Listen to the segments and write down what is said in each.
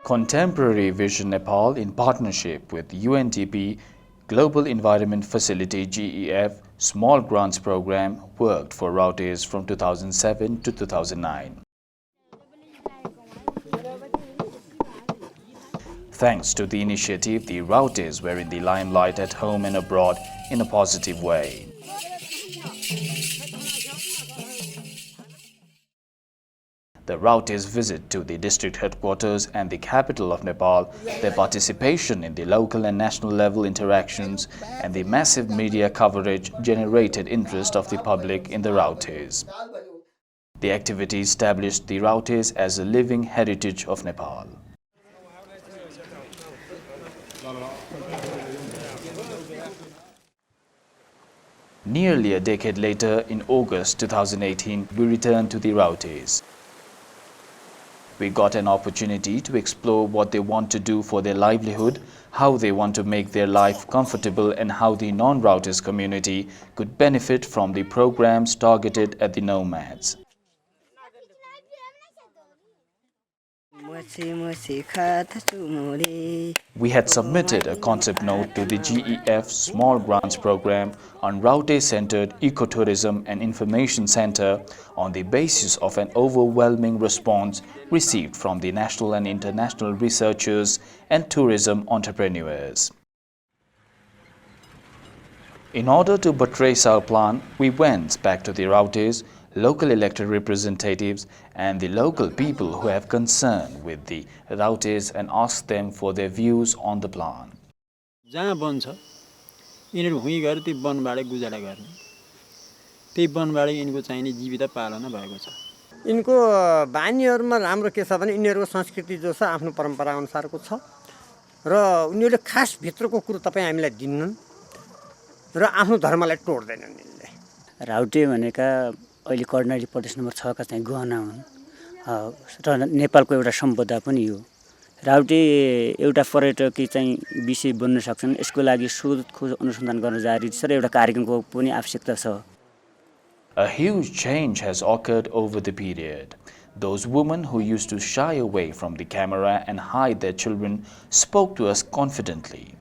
Contemporary Vision Nepal, in partnership with UNDP, Global Environment Facility GEF, Small Grants Program, worked for Rautes from 2007 to 2009. Thanks to the initiative, the Rautes were in the limelight at home and abroad in a positive way. The Rautes' visit to the district headquarters and the capital of Nepal, their participation in the local and national level interactions, and the massive media coverage generated interest of the public in the Rautes. The activity established the Rautes as a living heritage of Nepal. Nearly a decade later, in August 2018, we returned to the Rautes. We got an opportunity to explore what they want to do for their livelihood, how they want to make their life comfortable, and how the non-Rautes community could benefit from the programs targeted at the Nomads. We had submitted a concept note to the GEF Small Grants Program on Raute-centered ecotourism and information center on the basis of an overwhelming response received from the national and international researchers and tourism entrepreneurs. In order to buttress our plan, we went back to the Rautes, local elected representatives and the local people who have concern with the Rautes and asked them for their views on the plan. जहाँ one छ यिनीहरु हुई गएर ती वनबाटै गुजारा गर्ने त्यही वनबाटै यिनको चाहिने जीविका पालना भएको छ यिनको बानीहरुमा राम्रो के छ भने यिनीहरुको संस्कृति जो छ आफ्नो परम्परा अनुसारको छ र उनीहरुले खास भित्रको कुरो तपाई हामीलाई दिन्नन् र आफ्नो धर्मलाई तोड्दैनन् यिनले राउटे भनेका अहिले कर्णाली प्रदेश नम्बर 6 का चाहिँ गहना हुन् र नेपालको एउटा सम्पदा पनि हो राउटे एउटा पर्यटकीय चाहिँ विषय बन्न सक्छन् यसको लागि शोध खोज अनुसन्धान गर्न जारी छ र एउटा कार्यक्रमको पनि आवश्यकता छ A huge change has occurred over the period. Those women who used to shy away from the camera and hide their children spoke to us confidently.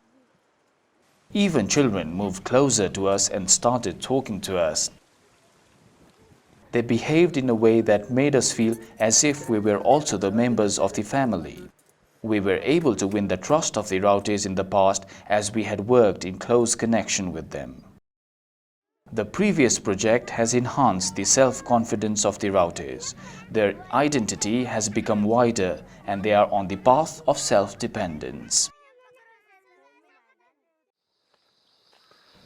Even children moved closer to us and started talking to us. They behaved in a way that made us feel as if we were also the members of the family. We were able to win the trust of the Rautes in the past as we had worked in close connection with them. The previous project has enhanced the self-confidence of the Rautes. Their identity has become wider and they are on the path of self-dependence.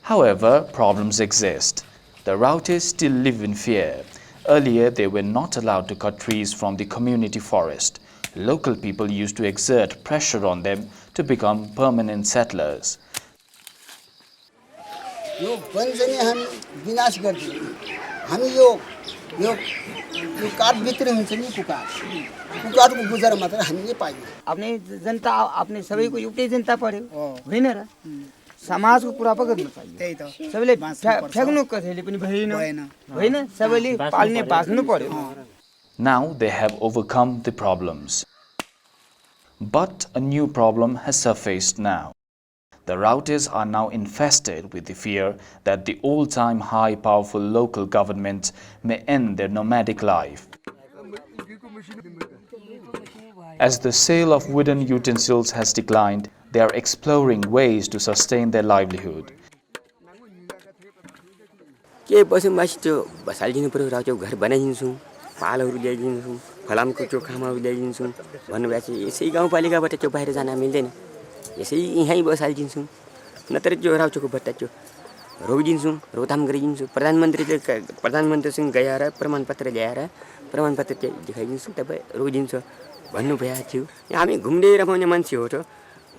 However, problems exist. The Rautes still live in fear. Earlier, they were not allowed to cut trees from the community forest. Local people used to exert pressure on them to become permanent settlers. Yo one चाहिँ हामी विनाश गर्दियौ हामी यो काठ भित्र हुन्छ नि कुकाटको गुजारा मात्र हामीले पाइयो आफ्नै जनता आफ्नै सबैको एउटै जनता पर्यो हैन र समाजको कुरा पो गर्न चाहियो त्यही त सबैले फ्याक्नु कसैले पनि भएन हैन सबैले पाल्ने बाँच्नु पर्यो Now they have overcome the problems. But a new problem has surfaced now. The Rautes are now infested with the fear that the all-time high powerful local government may end their nomadic life. As the sale of wooden utensils has declined, they are exploring ways to sustain their livelihood. के बसोबासी त्यो बसाल्दिनु पर्यो राउटे घर बनाइदिन्छौँ पालहरू ल्याइदिन्छौँ फलामको त्यो खामाहरू ल्याइदिन्छौँ भन्नुभएपछि यसै गाउँपालिकाबाट त्यो बाहिर जान मिल्दैन यसै यहीँ बसाल्दिन्छौँ नत्र त्यो राउटेको बट्टा त्यो रोकिदिन्छौँ रोकथाम गरिदिन्छौँ प्रधानमन्त्रीसँग गएर प्रमाणपत्र ल्याएर प्रमाणपत्र देखाइदिन्छौँ तपाईँ रोकिदिन्छ भन्नुभएको थियो हामी घुम्दै रमाउने मान्छे हो त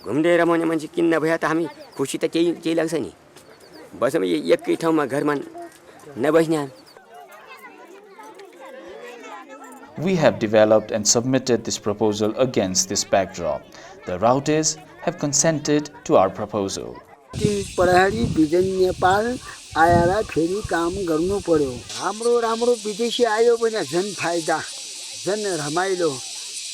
घुम्दै रमाउने मान्छे किन नभए त हामी खुसी त केही लाग्छ नि बसमा एकै ठाउँमा घरमा नबस्ने We have developed and submitted this proposal against this backdrop. The Rautes have consented to our proposal. पढाडी विजन नेपाल आएर फेरि काम गर्नु पर्यो हाम्रो राम्रो विदेशी आयो भने झन् फाइदा झन् रमाइलो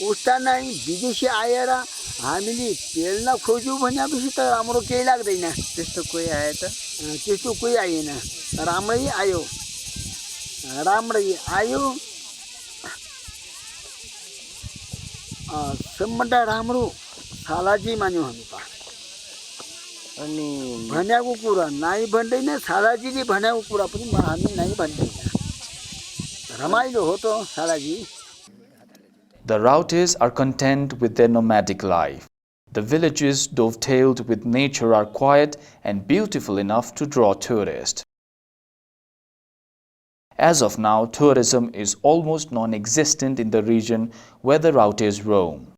उस्ता नै विदेशी आएर हामीले पेल्न खोज्यौँ भनेपछि त हाम्रो केही लाग्दैन। त्यस्तो कोही आए त? त्यस्तो कोही आएन, राम्रै आयो, राम्रै आयो। सबभन्दा राम्रो सालाजी मान्यो हामी त। अनि भनेको कुरा नाइ भन्दैन, सालाजीले भनेको कुरा पनि हामी नाइ भन्दैन। रमाइलो हो त सालाजी। The Rautes are content with their nomadic life. The villages dovetailed with nature are quiet and beautiful enough to draw tourists. As of now, tourism is almost non-existent in the region where the Rautes roam.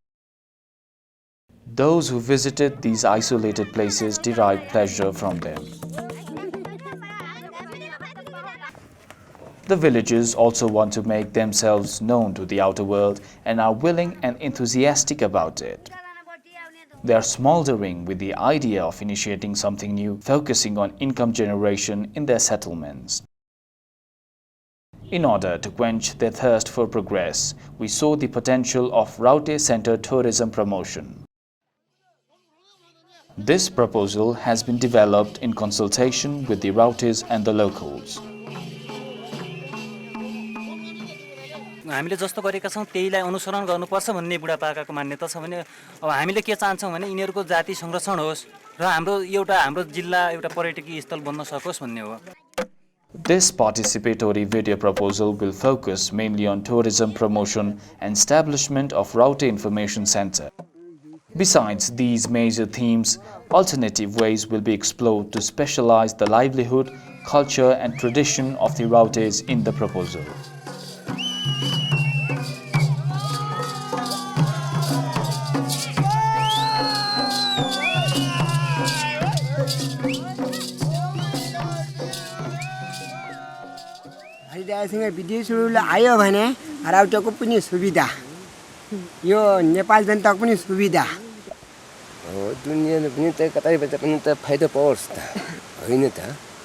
Those who visited these isolated places derive pleasure from them. The villagers also want to make themselves known to the outer world and are willing and enthusiastic about it. They are smoldering with the idea of initiating something new, focusing on income generation in their settlements. In order to quench their thirst for progress, we saw the potential of Raute-centered tourism promotion. This proposal has been developed in consultation with the Rautes and the locals. हामीले जस्तो गरेका छौं त्यहीलाई अनुसरण गर्नुपर्छ भन्ने बुढापाकाको मान्यता छ भने अब हामीले के चाहन्छौं भने यिनीहरुको जाति संरक्षण होस् र हाम्रो जिल्ला एउटा पर्यटकीय स्थल बन्न सकोस् भन्ने हो. This participatory video proposal will focus mainly on tourism promotion and establishment of Raute Information Center. Besides these major themes, alternative ways will be explored to specialize the livelihood, culture and tradition of the Rautes in the proposal. विदेशीहरूले आयो भने राउटेको पनि सुविधा, यो नेपाल जनताको पनि सुविधा हो. दुनियाँले पनि त कतैबाट पनि त फाइदा पाओस् त, होइन त?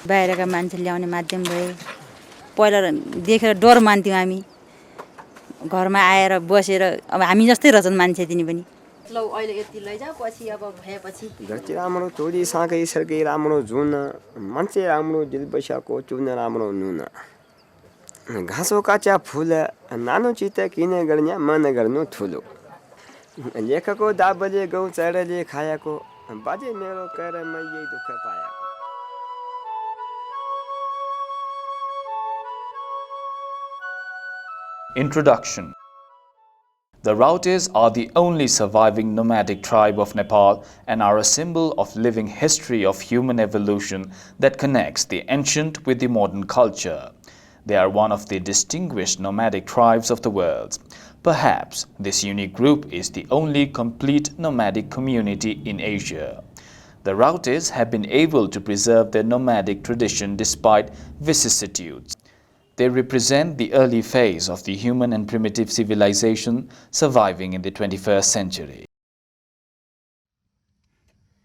बाहिरका मान्छे ल्याउने माध्यम भए. पहिला देखेर डर मान्थ्यौँ हामी, घरमा आएर बसेर अब हामी जस्तै रहेछन् मान्छे तिनी पनि. लौ अहिले यति लैजाऊ, पछि अब भएपछि जति राम्रो छोरी साकै सर्कै राम्रो जुन, मान्छे राम्रो दिल बसाको चुन राम्रो नुन. घाँसो काचा फुल नानो चित्त किन गर्ने मन गर्नु ठुलो. लेखको दाबले गौ चराले खाएको, बाजे मेरो कर्ममा यही दुःख पाएको. Introduction. The Rautes are the only surviving nomadic tribe of Nepal and are a symbol of living history of human evolution that connects the ancient with the modern culture. They are one of the distinguished nomadic tribes of the world. Perhaps this unique group is the only complete nomadic community in Asia. The Rautes have been able to preserve their nomadic tradition despite vicissitudes. They represent the early phase of the human and primitive civilization surviving in the 21st century.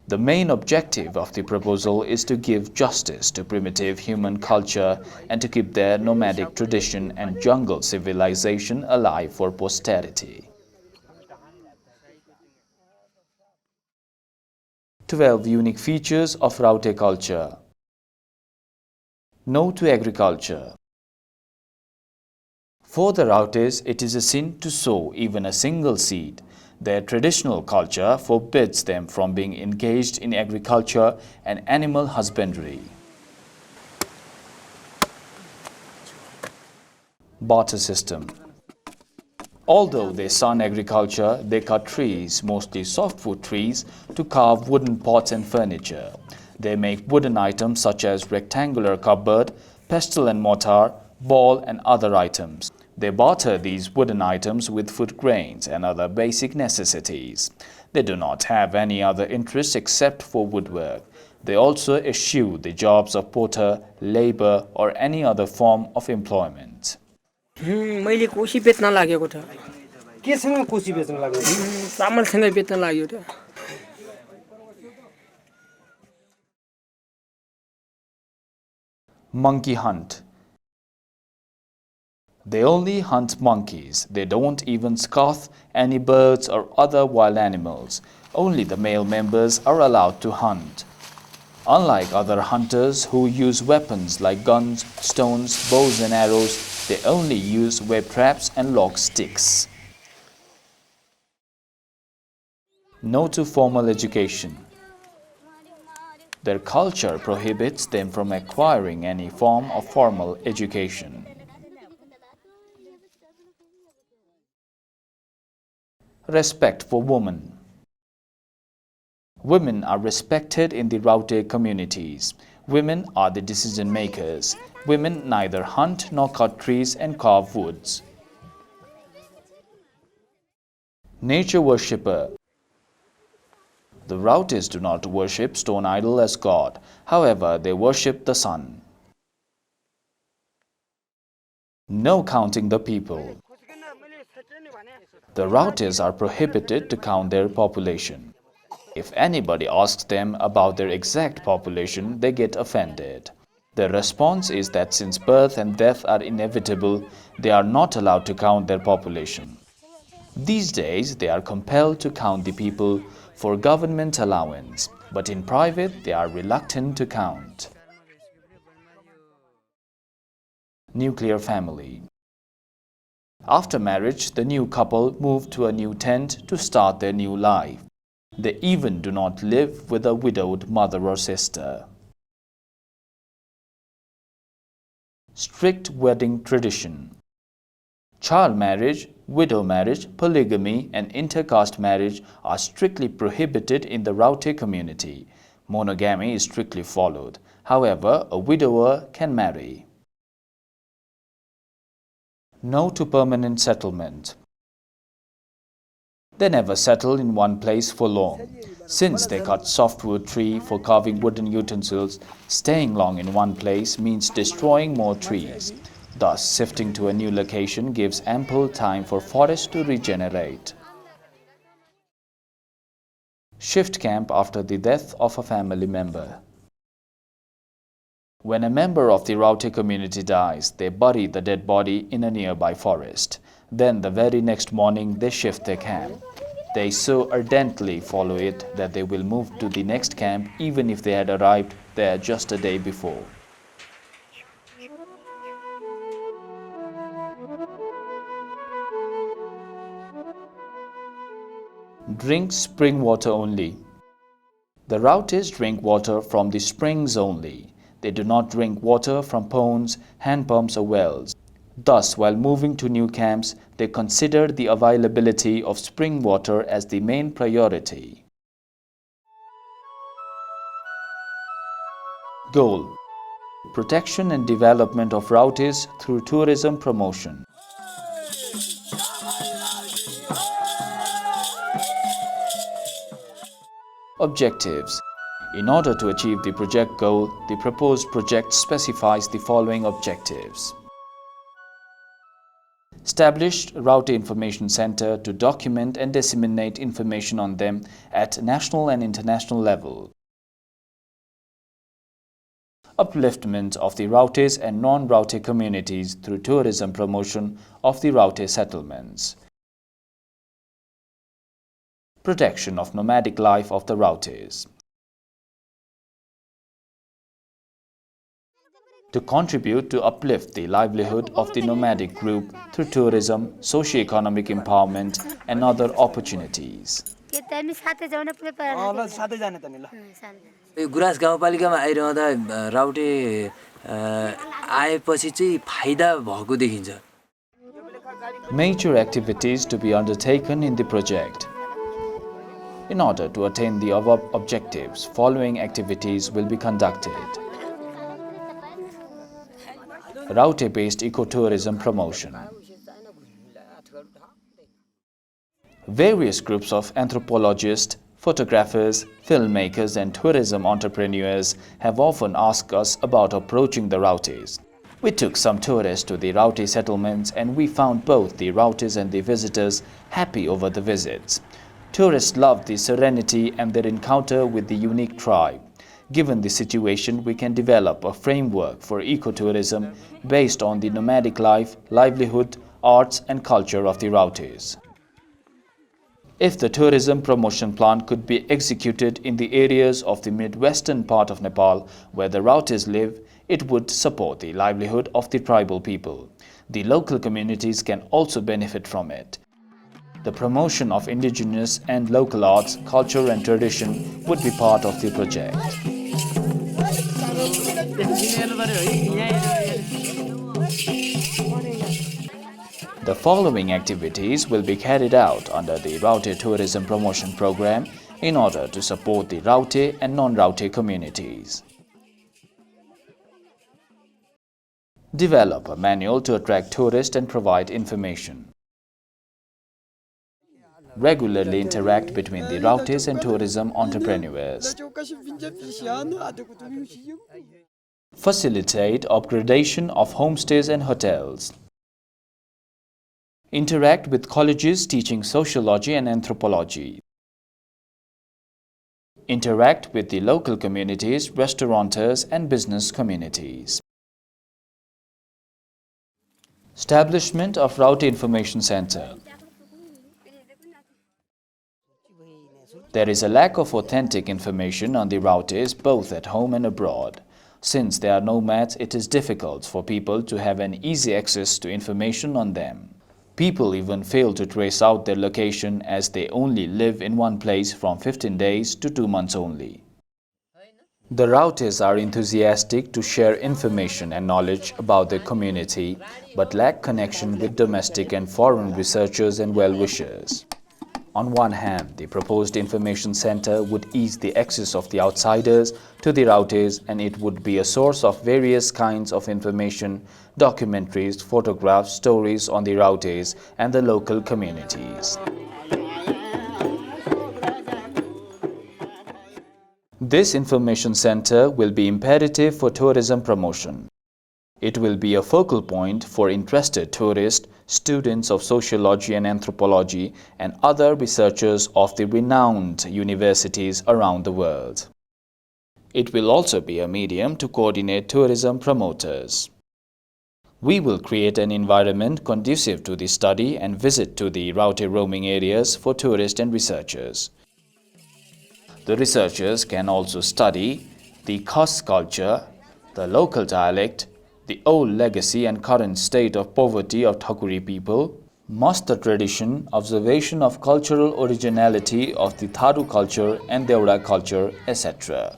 The main objective of the proposal is to give justice to primitive human culture and to keep their nomadic tradition and jungle civilization alive for posterity. 12 unique features of Raute culture. No to agriculture. For the Rautes, it is a sin to sow even a single seed. Their traditional culture forbids them from being engaged in agriculture and animal husbandry. Barter System. Although they shun agriculture, they cut trees, mostly softwood trees, to carve wooden pots and furniture. They make wooden items such as rectangular cupboard, pestle and mortar, ball and other items. They barter these wooden items with food grains and other basic necessities. They do not have any other interests except for woodwork. They also eschew the jobs of porter, labor or any other form of employment. मैले कोसी बेच्न लागेको छ. केसँग कोसी बेच्न लाग्यो? चामलसँग बेच्न लाग्यो त. Monkey hunt. They only hunt monkeys. They don't even scoff any birds or other wild animals. Only the male members are allowed to hunt. Unlike other hunters who use weapons like guns, stones, bows and arrows, they only use web traps and log sticks. No to formal education. Their culture prohibits them from acquiring any form of formal education. Respect for women. Women are respected in the Raute communities. Women are the decision makers. Women neither hunt nor cut trees and carve woods. Nature worshipper. The Rautes do not worship stone idol as god. However, they worship the sun. No counting the people. The Rautes are prohibited to count their population. If anybody asks them about their exact population, they get offended. Their response is that since birth and death are inevitable, they are not allowed to count their population. These days, they are compelled to count the people for government allowance, but in private, they are reluctant to count. Nuclear family. After marriage, the new couple move to a new tent to start their new life. They even do not live with a widowed mother or sister. Strict wedding tradition. Child marriage, widow marriage, polygamy and intercaste marriage are strictly prohibited in the Raute community. Monogamy is strictly followed. However, a widower can marry. No to permanent settlement. They never settle in one place for long. Since they cut softwood tree for carving wooden utensils, staying long in one place means destroying more trees. Thus, shifting to a new location gives ample time for forest to regenerate. Shift camp after the death of a family member. When a member of the Raute community dies, they bury the dead body in a nearby forest. Then the very next morning they shift their camp. They so ardently follow it that they will move to the next camp even if they had arrived there just a day before. Drink spring water only. The Rautes drink water from the springs only. They do not drink water from ponds, hand pumps or wells. Thus, while moving to new camps, they consider the availability of spring water as the main priority. Goal: protection and development of Rautes through tourism promotion. Objectives: in order to achieve the project goal, the proposed project specifies the following objectives. Established Raute Information Center to document and disseminate information on them at national and international level. Upliftment of the Rautes and non-Raute communities through tourism promotion of the Raute settlements. Protection of nomadic life of the Rautes. To contribute to uplift the livelihood of the nomadic group through tourism, socio-economic empowerment and other opportunities. यो गुराँस गाउँपालिकामा आइरहँदा राउटे आएपछि चाहिँ फाइदा भएको देखिन्छ. Major activities to be undertaken in the project. In order to attain the above objectives, following activities will be conducted. Raute-based ecotourism promotion. Various groups of anthropologists, photographers, filmmakers and tourism entrepreneurs have often asked us about approaching the Rautes. We took some tourists to the Raute settlements and we found both the Rautes and the visitors happy over the visits. Tourists loved the serenity and their encounter with the unique tribe. Given the situation, we can develop a framework for ecotourism based on the nomadic life, livelihood, arts and culture of the Rautes. If the tourism promotion plan could be executed in the areas of the mid-western part of Nepal where the Rautes live, it would support the livelihood of the tribal people. The local communities can also benefit from it. The promotion of indigenous and local arts, culture and tradition would be part of the project. The following activities will be carried out under the Raute Tourism Promotion Program in order to support the Raute and non-Raute communities. Develop a manual to attract tourists and provide information. Regularly interact between the Rautes and tourism entrepreneurs. Facilitate upgradation of homestays and hotels. Interact with colleges teaching sociology and anthropology. Interact with the local communities, restaurateurs and business communities. Establishment of Raute Information Center. There is a lack of authentic information on the Rautes both at home and abroad. Since they are nomads, it is difficult for people to have an easy access to information on them. People even fail to trace out their location as they only live in one place from 15 days to 2 months only. The Rautes are enthusiastic to share information and knowledge about their community, but lack connection with domestic and foreign researchers and well-wishers. On one hand, the proposed information center would ease the access of the outsiders to the Rautes, and it would be a source of various kinds of information, documentaries, photographs, stories on the Rautes and the local communities. This information center will be imperative for tourism promotion. It will be a focal point for interested tourists, students of sociology and anthropology, and other researchers of the renowned universities around the world. It will also be a medium to coordinate tourism promoters. We will create an environment conducive to the study and visit to the Raute roaming areas for tourists and researchers. The researchers can also study the caste culture, the local dialect, the old legacy and current state of poverty of Thakuri people, master tradition, observation of cultural originality of the Tharu culture and Deura culture, etc.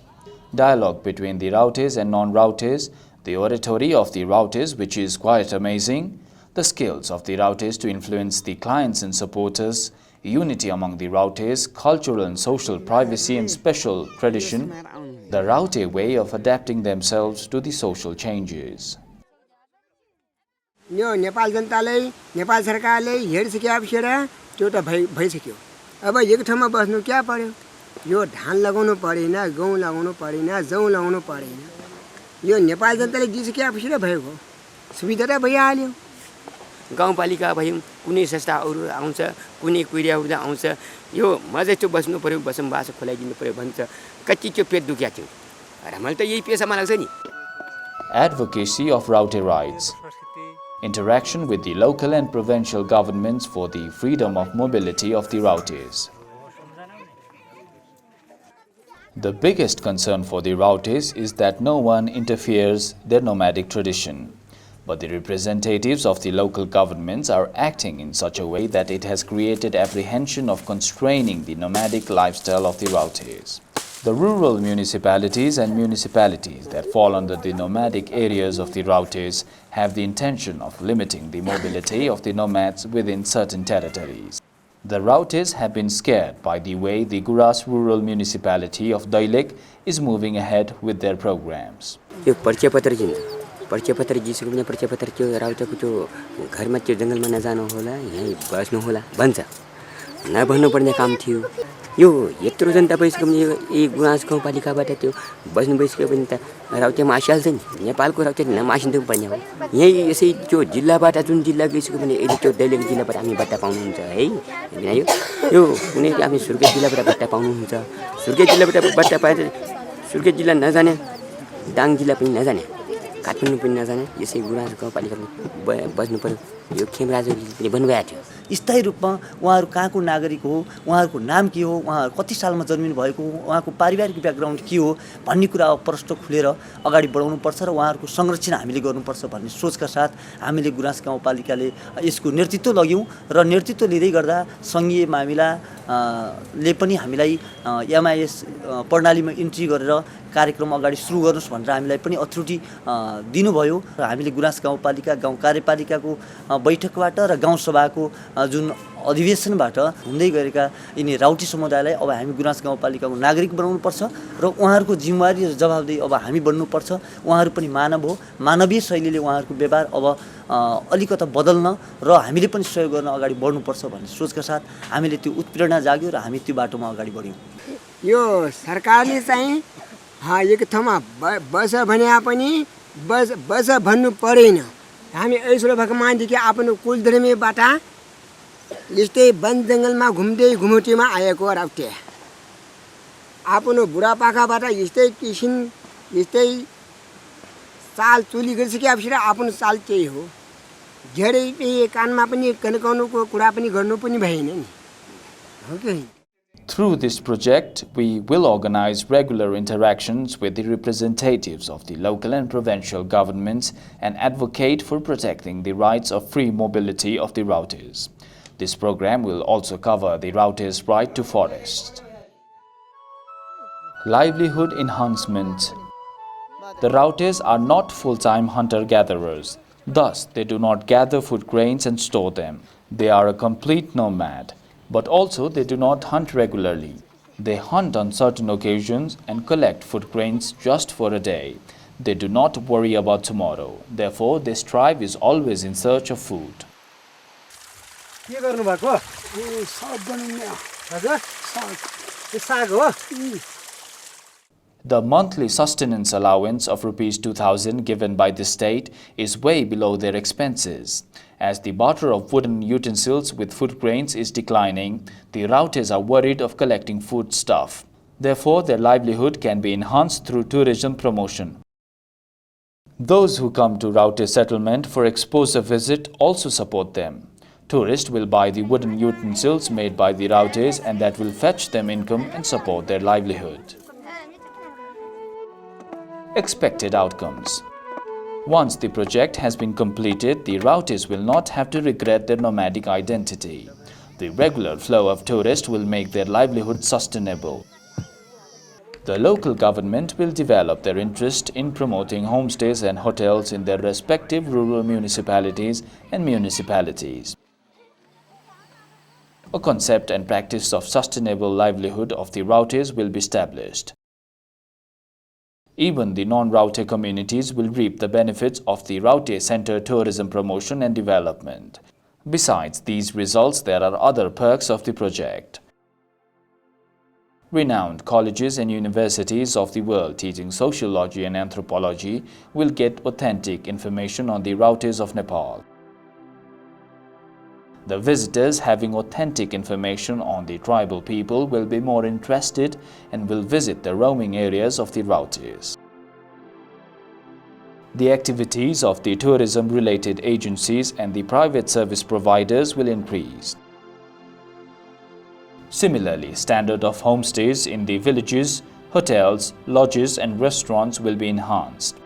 Dialogue between the Rautes and non-Rautes, the oratory of the Rautes, which is quite amazing, the skills of the Rautes to influence the clients and supporters, unity among the Rautes, cultural and social privacy and special tradition, the Raute way of adapting themselves to the social changes. यो नेपाल जनताले नेपाल सरकारले हेरिसकेपछि त्यो त भइसक्यो अब एक ठाउँमा बस्नु क्या पर्यो यो धान लगाउनु परेन गहुँ लगाउनु परेन जौ लगाउनु परेन यो नेपाल जनताले दिइसकेपछि भएको सुविधा त भइहाल्यो गाउँपालिका भयो कुनै संस्था अरु आउँछ कुनै कुरिया उर्दा आउँछ यो मजे चाहिँ बस्नु पर्यो बसोबास खोलाइदिनु पर्यो भन्छ कति त्यो पेट दुख्या थियो र मलाई त यही पेशामा लाग्छ नि Advocacy of Raute rights. Interaction with the local and provincial governments for the freedom of mobility of the Rautes. The biggest concern for the Rautes is that no one interferes their nomadic tradition. But the representatives of the local governments are acting in such a way that it has created apprehension of constraining the nomadic lifestyle of the Rautes. The rural municipalities and municipalities that fall under the nomadic areas of the Rautes have the intention of limiting the mobility of the nomads within certain territories. The Rautes have been scared by the way the Guras rural municipality of Dailek is moving ahead with their programs. परिचय पत्र जिसको परिचय पत्र त्यो राउटेको त्यो घरमा त्यो जंगलमा नजानु होला यही बस्नु होला भन्छ नभन्नुपर्ने काम थियो यो यत्रो जनता बसेको यही गुराँस गाउँपालिकाबाट त्यो बस्नु बसेको पनि त राउटेमा आइहाल्छ नि नेपालको राउटे नमासिनु पर्ने हो यही यसै त्यो जिल्लाबाट जुन जिल्ला गइसक्यो भने अहिले त्यो दैलेख जिल्लाबाट हामी बट्टा पाउनुहुन्छ है यो कुनै हामी सुर्खेत जिल्लाबाट बट्टा पाउनुहुन्छ सुर्खेत जिल्लाबाट बट्टा पाएर सुर्खेत जिल्ला नजाने, दाङ जिल्ला पनि नजाने, काठमाडौँ पनि नजाने, यसै गुराँस गाउँपालिकाले बस्नु पर्यो। यो खेमराजुले भन्नुभएको थियो। स्थायी रूपमा उहाँहरू कहाँको नागरिक हो, उहाँहरूको नाम के हो, उहाँहरू कति सालमा जन्मिनु भएको हो, उहाँको पारिवारिक ब्याकग्राउन्ड के हो भन्ने कुरा अब प्रश्न खुलेर अगाडि बढाउनुपर्छ र उहाँहरूको संरक्षण हामीले गर्नुपर्छ भन्ने सोचका साथ हामीले गुराँस गाउँपालिकाले यसको नेतृत्व लग्यौँ र नेतृत्व लिँदै गर्दा सङ्घीय मामिला ले पनि हामीलाई एमआइएस प्रणालीमा इन्ट्री गरेर कार्यक्रम अगाडि सुरु गर्नुहोस् भनेर हामीलाई पनि अथोरिटी दिनुभयो र हामीले गुराँस गाउँपालिका गाउँ कार्यपालिकाको बैठकबाट र गाउँसभाको जुन अधिवेशनबाट हुँदै गरेका यिनी राउटे समुदायलाई अब हामी गुराँस गाउँपालिकाको नागरिक बनाउनुपर्छ र उहाँहरूको जिम्मेवारी र जवाबदेही अब हामी बन्नुपर्छ। उहाँहरू पनि मानव हो, मानवीय शैलीले उहाँहरूको व्यवहार अब अलिकता बदल्न र हामीले पनि सहयोग गर्न अगाडि बढ्नुपर्छ भन्ने सोचका साथ हामीले त्यो उत्प्रेरणा जाग्यो र हामी त्यो बाटोमा अगाडि बढ्यौँ। यो सरकारले चाहिँ एक ठाउँमा बस भने पनि बस भन्नु परेन। हामी ऐसो भएको मान्छे आफ्नो कुलधर्मीबाट यस्तै वन जङ्गलमा घुम्दै घुमुटीमा आएको राउटे, आफ्नो बुढापाकाबाट यस्तै किसिम यस्तै चाल चुली गरिसकेपछि आफ्नो चाल त्यही हो। धेरै कानमा पनि कन्काउनुको कुरा पनि गर्नु पनि भएन नि, हो कि? Through this project, we will organize regular interactions with the representatives of the local and provincial governments and advocate for protecting the rights of free mobility of the Rautes. This program will also cover the Rautes' right to forests. Livelihood enhancement. The Rautes are not full-time hunter-gatherers. Thus, they do not gather food grains and store them. They are a complete nomad. But also they do not hunt regularly. They hunt on certain occasions and collect food grains just for a day. They do not worry about tomorrow. Therefore, this tribe is always in search of food. The monthly sustenance allowance of Rs 2,000 given by the state is way below their expenses. As the barter of wooden utensils with food grains is declining, the Rautes are worried of collecting food stuff. Therefore, their livelihood can be enhanced through tourism promotion. Those who come to Raute settlement for exposure visit also support them. Tourists will buy the wooden utensils made by the Rautes and that will fetch them income and support their livelihood. Expected outcomes. Once the project has been completed, the Rautes will not have to regret their nomadic identity. The regular flow of tourists will make their livelihood sustainable. The local government will develop their interest in promoting homestays and hotels in their respective rural municipalities and municipalities. A concept and practice of sustainable livelihood of the Rautes will be established. Even the non-Raute communities will reap the benefits of the Raute Center tourism promotion and development. Besides these results, there are other perks of the project. Renowned colleges and universities of the world teaching sociology and anthropology will get authentic information on the Rautes of Nepal. The visitors having authentic information on the tribal people will be more interested and will visit the roaming areas of the Rautes. The activities of the tourism-related agencies and the private service providers will increase. Similarly, standard of homestays in the villages, hotels, lodges and restaurants will be enhanced.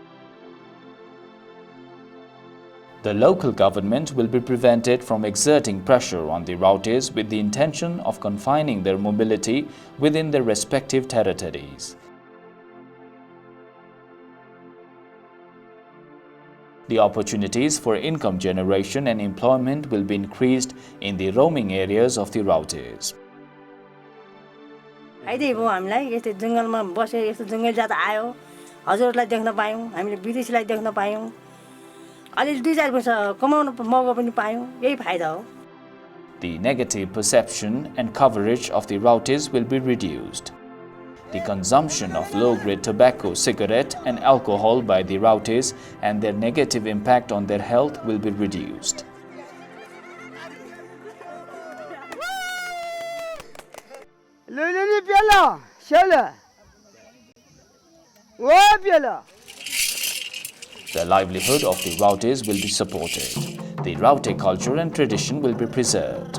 The local government will be prevented from exerting pressure on the Rautes with the intention of confining their mobility within their respective territories. The opportunities for income generation and employment will be increased in the roaming areas of the Rautes. आइदै भयो हामीलाई यस्तो जंगलमा बसे यस्तो जंगल जात आयो हजुरलाई देख्न पायौं हामीले विदेशीलाई देख्न पायौं अलि 2-4 वर्ष कमाउन मौका पनि पायौं यही फाइदा हो. The negative perception and coverage of the Rautes will be reduced. The consumption of low-grade tobacco, cigarette and alcohol by the Rautes and their negative impact on their health will be reduced. The livelihood of the Rautes will be supported. The Raute culture and tradition will be preserved.